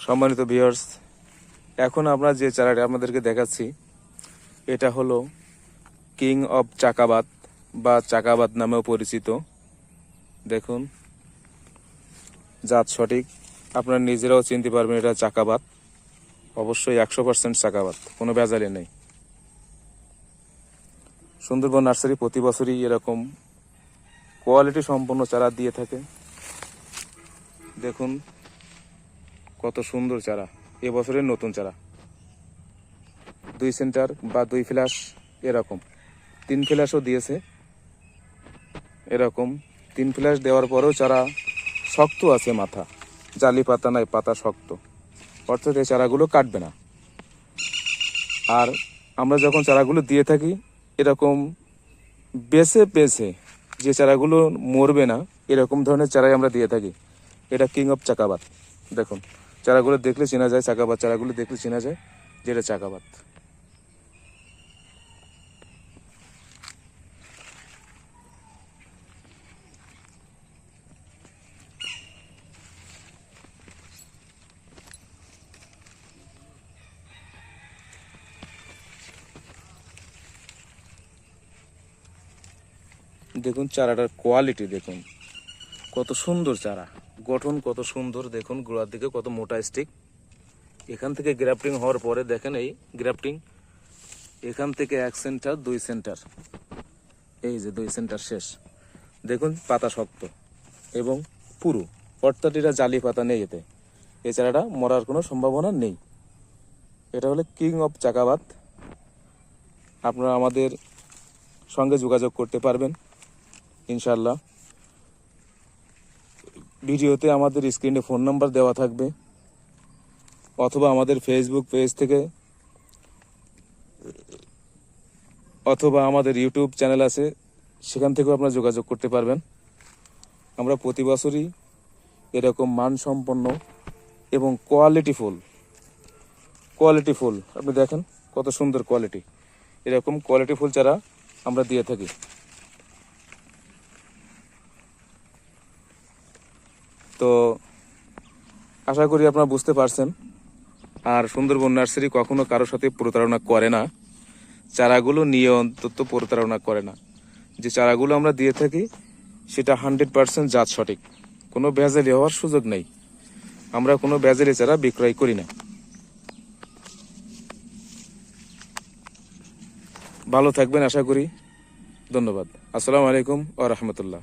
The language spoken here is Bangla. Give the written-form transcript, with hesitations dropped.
সম্মানিত ভিউয়ার্স, এখন আমরা যে চারাটি আপনাদেরকে দেখাচ্ছি এটা হলো কিং অফ চাকাবাত বা চাকাবাত নামেও পরিচিত। দেখুন, জাত সঠিক, আপনারা নিজেরাও চিনতে পারবেন এটা চাকাবাত। অবশ্যই 100% চাকাবাত, কোনো ভেজালি নেই। সুন্দরবন নার্সারি প্রতি বছরই এরকম কোয়ালিটি সম্পন্ন চারা দিয়ে থাকে। দেখুন কত সুন্দর চারা, এবছরের নতুন চারা। 2 সেন্টার বা 2 ফ্ল্যাশ, এরকম 3 ফ্ল্যাশও দিয়েছে। এরকম 3 ফ্ল্যাশ দেওয়ার পরেও চারা শক্ত আছে, মাথা জালি পাতা নাই, পাতা শক্ত, অর্থাৎ এই চারাগুলো কাটবে না। আর আমরা যখন চারাগুলো দিয়ে থাকি এরকম বেছে বেছে যে চারাগুলো মরবে না, এরকম ধরনের চারাই আমরা দিয়ে থাকি। এটা কিং অফ চাকাবাত। দেখুন চারাগুলো দেখলে চেনা যায়, চাকাবাত চারাগুলো দেখলে চেনা যায় যে এটা চাকাবাত। দেখুন চারাটার কোয়ালিটি, দেখুন কত সুন্দর চারা, গঠন কত সুন্দর। দেখুন গোড়ার দিকে কত মোটা স্টিক। এখান থেকে গ্রাফটিং হওয়ার পরে দেখেন এই গ্রাফটিং, এখান থেকে 1 সেন্টার 2 সেন্টার, এই যে 2 সেন্টার শেষ। দেখুন পাতা শক্ত এবং পুরু, অর্থাৎ এটা জালি পাতা নেই, এতে এই চারাটা মরার কোনো সম্ভাবনা নেই। এটা হলো কিং অফ চাকাবাত। আপনারা আমাদের সঙ্গে যোগাযোগ করতে পারবেন ইনশাল্লাহ। ভিডিওতে আমাদের স্ক্রিনে ফোন নাম্বার দেওয়া থাকবে, অথবা আমাদের ফেসবুক পেজ থেকে, অথবা আমাদের ইউটিউব চ্যানেল আছে, সেখান থেকেও আপনারা যোগাযোগ করতে পারবেন। আমরা প্রতি বছরই এরকম মানসম্পন্ন এবং কোয়ালিটিফুল, আপনি দেখেন কত সুন্দর কোয়ালিটি, এরকম কোয়ালিটিফুল চারা আমরা দিয়ে থাকি। তো আশা করি আপনারা বুঝতে পারছেন। আর সুন্দরবন নার্সারি কখনো কারোর সাথে প্রতারণা করে না, চারাগুলো নিয়ে অন্তত প্রতারণা করে না। যে চারাগুলো আমরা দিয়ে থাকি সেটা 100% জাত সঠিক, কোনো ভেজালি হওয়ার সুযোগ নেই। আমরা কোনো ভেজালি চারা বিক্রয় করি না। ভালো থাকবেন আশা করি। ধন্যবাদ। আসসালামু আলাইকুম ওয়া রাহমাতুল্লাহ।